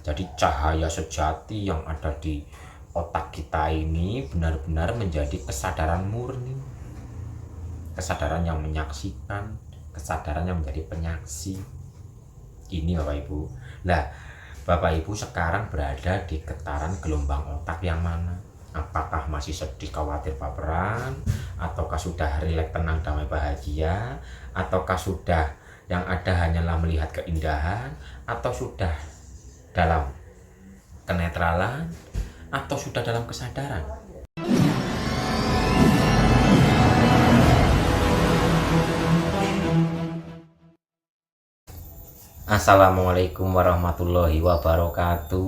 Jadi cahaya sejati yang ada di otak kita ini benar-benar menjadi kesadaran murni, kesadaran yang menyaksikan, kesadaran yang menjadi penyaksi. Ini Bapak Ibu. Nah, Bapak Ibu sekarang berada di getaran gelombang otak yang mana? Apakah masih sedih, khawatir, baperan, ataukah sudah rileks, tenang, damai, bahagia, ataukah sudah yang ada hanyalah melihat keindahan, atau sudah dalam kenetralan, atau sudah dalam kesadaran? Assalamualaikum warahmatullahi wabarakatuh.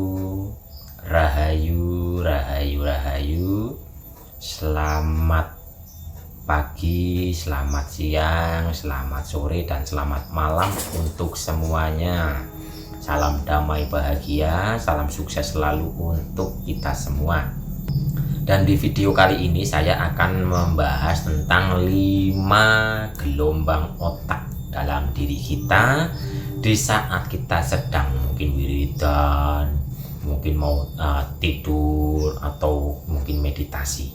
Rahayu, rahayu, rahayu. Selamat pagi, selamat siang, selamat sore, dan selamat malam untuk semuanya. Salam damai bahagia, salam sukses selalu untuk kita semua. Dan di video kali ini saya akan membahas tentang 5 gelombang otak dalam diri kita di saat kita sedang mungkin wiridan, mungkin mau tidur, atau mungkin meditasi.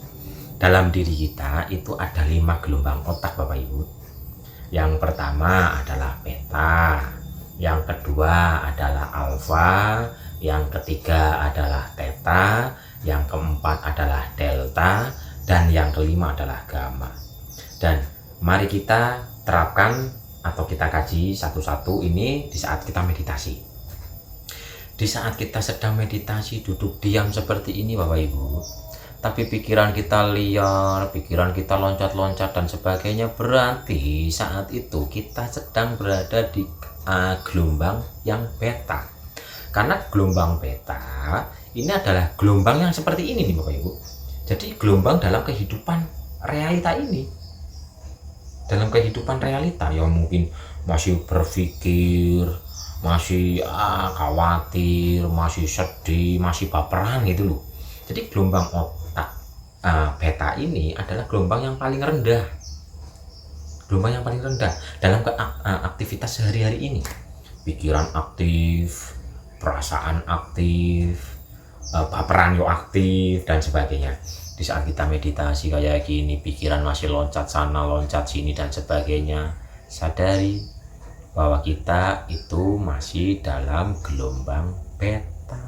Dalam diri kita itu ada 5 gelombang otak Bapak Ibu. Yang pertama adalah beta, yang kedua adalah alfa, yang ketiga adalah theta, yang keempat adalah delta, dan yang kelima adalah gamma. Dan mari kita terapkan atau kita kaji satu-satu ini di saat kita meditasi. Di saat kita sedang meditasi, duduk diam seperti ini Bapak Ibu, tapi pikiran kita liar, pikiran kita loncat-loncat dan sebagainya, berarti saat itu kita sedang berada di gelombang yang beta. Karena gelombang beta ini adalah gelombang yang seperti ini nih Bapak Ibu. Jadi gelombang dalam kehidupan realita ini. Dalam kehidupan realita ya mungkin masih berpikir, masih khawatir, masih sedih, masih baperan gitu loh. Jadi gelombang otak beta ini adalah gelombang yang paling rendah. Gelombang yang paling rendah dalam aktivitas sehari-hari ini. Pikiran aktif, perasaan aktif, baperan yo aktif, dan sebagainya. Di saat kita meditasi kayak gini, pikiran masih loncat sana, loncat sini, dan sebagainya, sadari bahwa kita itu masih dalam gelombang beta.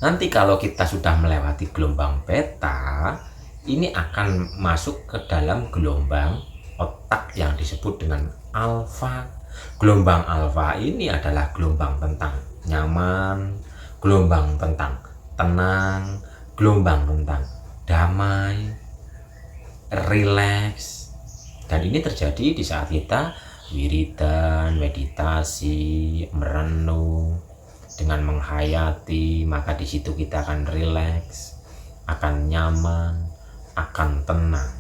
Nanti kalau kita sudah melewati gelombang beta, ini akan masuk ke dalam gelombang otak yang disebut dengan alfa. Gelombang alfa ini adalah gelombang tentang nyaman, gelombang tentang tenang, gelombang tentang damai, rileks. Dan ini terjadi di saat kita wiridan, meditasi, merenung, dengan menghayati, maka di situ kita akan rileks, akan nyaman, akan tenang.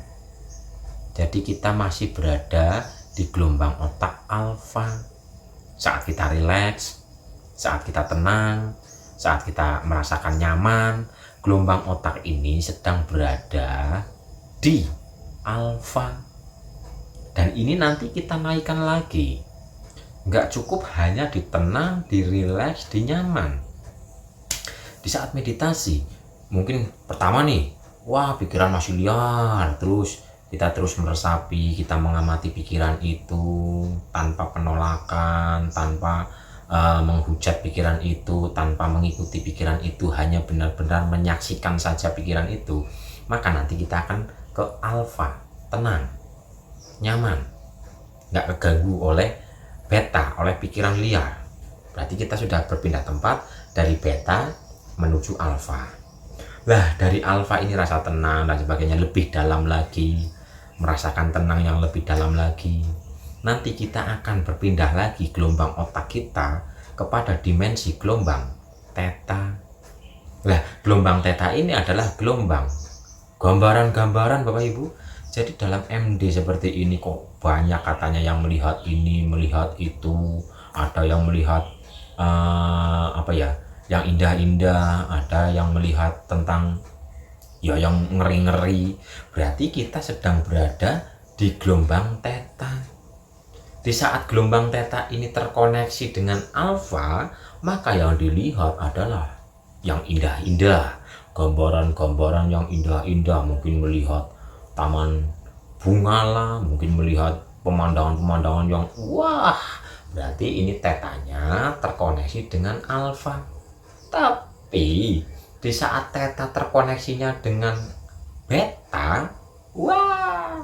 Jadi kita masih berada di gelombang otak alfa. Saat kita rileks, saat kita tenang, saat kita merasakan nyaman, gelombang otak ini sedang berada di alfa. Dan ini nanti kita naikkan lagi. Nggak cukup hanya di tenang, di rileks, di nyaman. Di saat meditasi, mungkin pertama nih, wah pikiran masih liar, terus kita terus meresapi, kita mengamati pikiran itu tanpa penolakan, tanpa menghujat pikiran itu, tanpa mengikuti pikiran itu, hanya benar-benar menyaksikan saja pikiran itu, maka nanti kita akan ke alfa, tenang, nyaman, nggak keganggu oleh beta, oleh pikiran liar. Berarti kita sudah berpindah tempat dari beta menuju alfa. Nah, dari alfa ini rasa tenang dan sebagainya lebih dalam lagi, merasakan tenang yang lebih dalam lagi. Nanti kita akan berpindah lagi gelombang otak kita kepada dimensi gelombang theta. Nah, gelombang theta ini adalah gelombang gambaran-gambaran Bapak Ibu. Jadi dalam MD seperti ini kok banyak katanya yang melihat ini, melihat itu, ada yang melihat yang indah-indah, ada yang melihat tentang ya yang ngeri-ngeri. Berarti kita sedang berada di gelombang theta. Di saat gelombang theta ini terkoneksi dengan alfa, maka yang dilihat adalah yang indah-indah, gambaran-gambaran yang indah-indah, mungkin melihat taman bunga lah, mungkin melihat pemandangan-pemandangan yang wah, berarti ini tetanya terkoneksi dengan alfa. Tapi di saat teta terkoneksinya dengan beta, wah,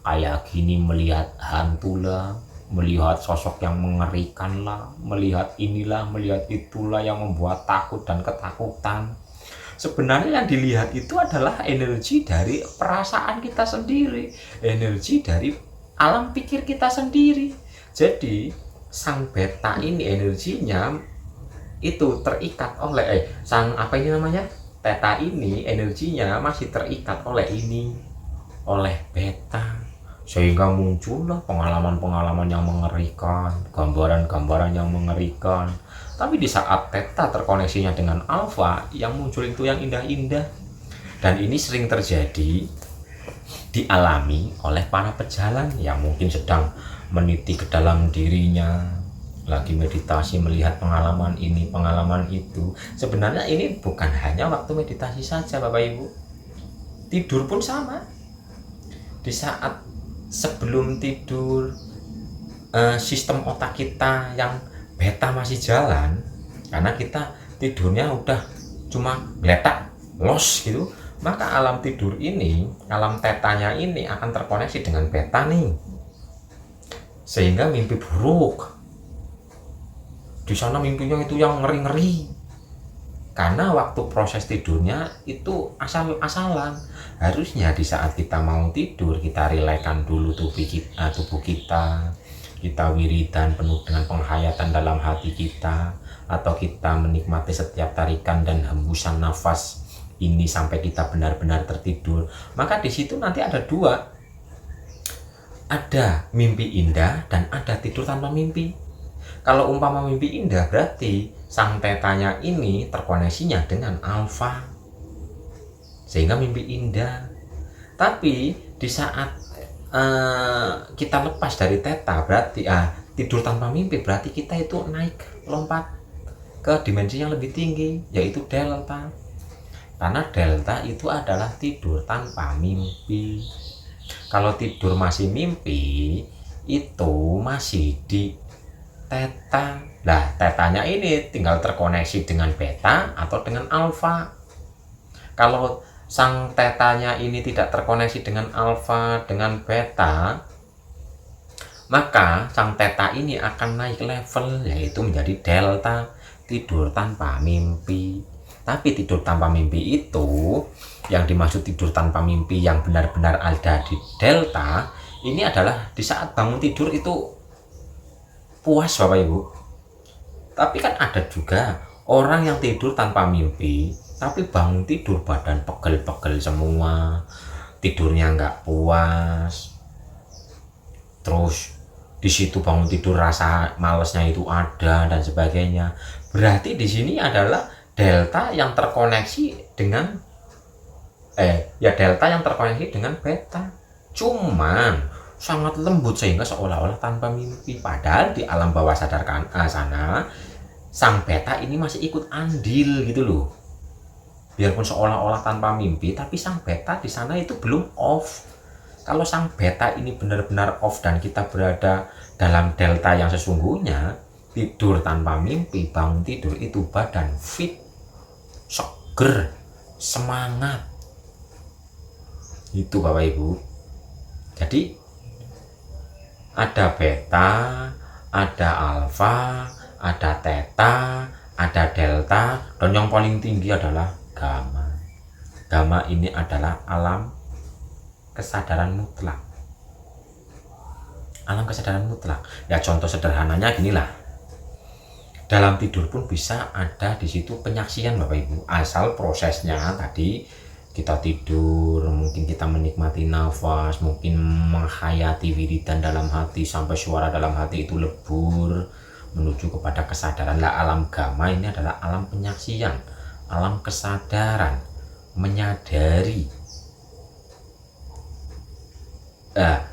kayak gini melihat hantu lah, melihat sosok yang mengerikan lah, melihat inilah, melihat itulah yang membuat takut dan ketakutan. Sebenarnya yang dilihat itu adalah energi dari perasaan kita sendiri, energi dari alam pikir kita sendiri. Jadi sang beta ini energinya itu terikat oleh sang apa ini namanya, teta ini energinya masih terikat oleh ini, oleh beta, sehingga muncullah pengalaman-pengalaman yang mengerikan, gambaran-gambaran yang mengerikan. Tapi di saat teta terkoneksinya dengan alfa, yang muncul itu yang indah-indah. Dan ini sering terjadi, dialami oleh para pejalan yang mungkin sedang meniti ke dalam dirinya, lagi meditasi, melihat pengalaman ini, pengalaman itu. Sebenarnya ini bukan hanya waktu meditasi saja Bapak Ibu, tidur pun sama. Di saat sebelum tidur, sistem otak kita yang beta masih jalan, karena kita tidurnya udah cuma geletak los gitu, maka alam tidur ini, alam tetanya ini akan terkoneksi dengan beta nih, sehingga mimpi buruk. Di sana mimpinya itu yang ngeri-ngeri, karena waktu proses tidurnya itu asal-asalan. Harusnya di saat kita mau tidur, kita relaxkan dulu tubuh kita, kita wiridan penuh dengan penghayatan dalam hati kita, atau kita menikmati setiap tarikan dan hembusan nafas ini sampai kita benar-benar tertidur. Maka di situ nanti ada dua, ada mimpi indah dan ada tidur tanpa mimpi. Kalau umpama mimpi indah, berarti sang tetanya ini terkoneksinya dengan alfa, sehingga mimpi indah. Tapi di saat kita lepas dari teta, berarti tidur tanpa mimpi, berarti kita itu naik, lompat ke dimensi yang lebih tinggi, yaitu delta. Karena delta itu adalah tidur tanpa mimpi. Kalau tidur masih mimpi, itu masih di teta. Nah, tetanya ini tinggal terkoneksi dengan beta atau dengan alfa. Kalau sang tetanya ini tidak terkoneksi dengan alfa, dengan beta, maka sang teta ini akan naik level, yaitu menjadi delta, tidur tanpa mimpi. Tapi tidur tanpa mimpi itu, yang dimaksud tidur tanpa mimpi yang benar-benar ada di delta, ini adalah di saat bangun tidur itu puas Bapak Ibu. Tapi kan ada juga orang yang tidur tanpa mimpi, tapi bangun tidur badan pegel-pegel semua, tidurnya nggak puas, terus di situ bangun tidur rasa malesnya itu ada dan sebagainya. Berarti di sini adalah delta yang terkoneksi dengan delta yang terkoneksi dengan beta, cuman sangat lembut sehingga seolah-olah tanpa mimpi. Padahal di alam bawah sadar sana, sang beta ini masih ikut andil gitu loh. Biarpun seolah-olah tanpa mimpi, tapi sang beta di sana itu belum off. Kalau sang beta ini benar-benar off dan kita berada dalam delta yang sesungguhnya, tidur tanpa mimpi, bangun tidur itu badan fit, seger, semangat. Itu Bapak Ibu. Jadi ada beta, ada alfa, ada teta, ada delta, dan yang paling tinggi adalah gamma. Gamma ini adalah alam kesadaran mutlak. Alam kesadaran mutlak. Ya contoh sederhananya ginilah. Dalam tidur pun bisa ada di situ penyaksian Bapak Ibu. Asal prosesnya tadi kita tidur, mungkin kita menikmati nafas, mungkin menghayati wiridan dalam hati sampai suara dalam hati itu lebur menuju kepada kesadaran. Lah alam gamma ini adalah alam penyaksian, alam kesadaran, menyadari.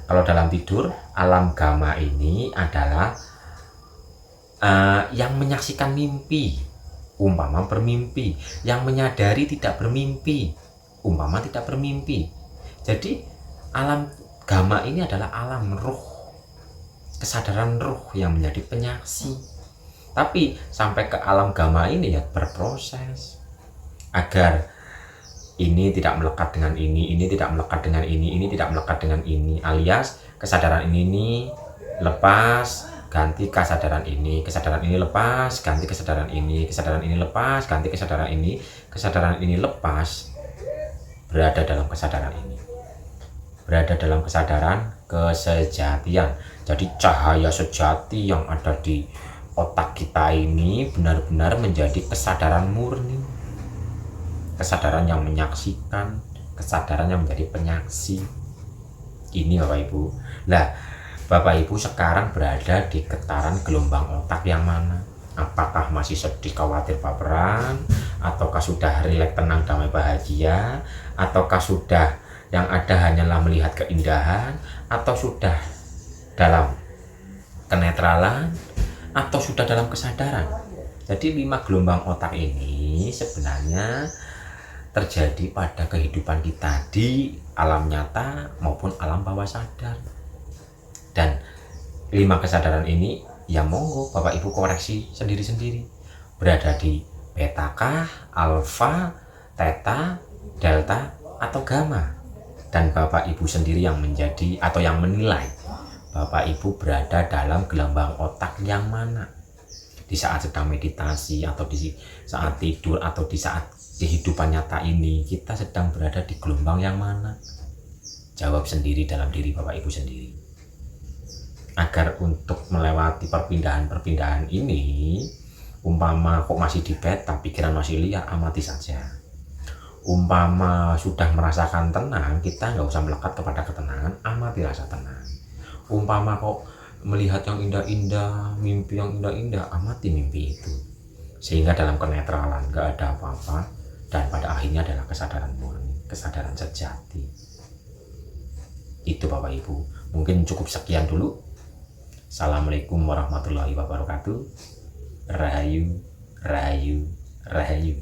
Kalau dalam tidur, alam gamma ini adalah yang menyaksikan mimpi, umpama bermimpi, yang menyadari tidak bermimpi, umpama tidak bermimpi. Jadi alam gamma ini adalah alam ruh, kesadaran ruh yang menjadi penyaksi. Tapi sampai ke alam gamma ini ya berproses agar ini tidak melekat dengan ini tidak melekat dengan ini tidak melekat dengan ini, alias kesadaran ini lepas ganti kesadaran ini lepas ganti kesadaran ini lepas ganti kesadaran ini lepas, berada dalam kesadaran ini, berada dalam kesadaran kesejatian. Jadi cahaya sejati yang ada di otak kita ini benar-benar menjadi kesadaran murni, kesadaran yang menyaksikan, kesadaran yang menjadi penyaksi. Ini Bapak Ibu. Nah, Bapak Ibu sekarang berada di getaran gelombang otak yang mana? Apakah masih sedih, khawatir, baperan, ataukah sudah rileks, tenang, damai, bahagia, ataukah sudah yang ada hanyalah melihat keindahan, atau sudah dalam kenetralan, atau sudah dalam kesadaran? Jadi 5 gelombang otak ini sebenarnya terjadi pada kehidupan kita di alam nyata maupun alam bawah sadar. Dan 5 kesadaran ini ya monggo Bapak Ibu koreksi sendiri-sendiri, berada di beta kah, alfa, theta, delta, atau gamma. Dan Bapak Ibu sendiri yang menjadi atau yang menilai Bapak Ibu berada dalam gelombang otak yang mana. Di saat sedang meditasi, atau di saat tidur, atau di saat kehidupan nyata ini, kita sedang berada di gelombang yang mana? Jawab sendiri dalam diri Bapak Ibu sendiri. Agar untuk melewati perpindahan-perpindahan ini, umpama kok masih di beta, pikiran masih liar, amati saja. Umpama sudah merasakan tenang, kita nggak usah melekat kepada ketenangan, amati rasa tenang. Umpama kok melihat yang indah-indah, mimpi yang indah-indah, amati mimpi itu. Sehingga dalam kenetralan nggak ada apa-apa, dan pada akhirnya adalah kesadaran murni, kesadaran sejati. Itu Bapak Ibu. Mungkin cukup sekian dulu. Assalamualaikum warahmatullahi wabarakatuh. Rahayu, rahayu, rahayu.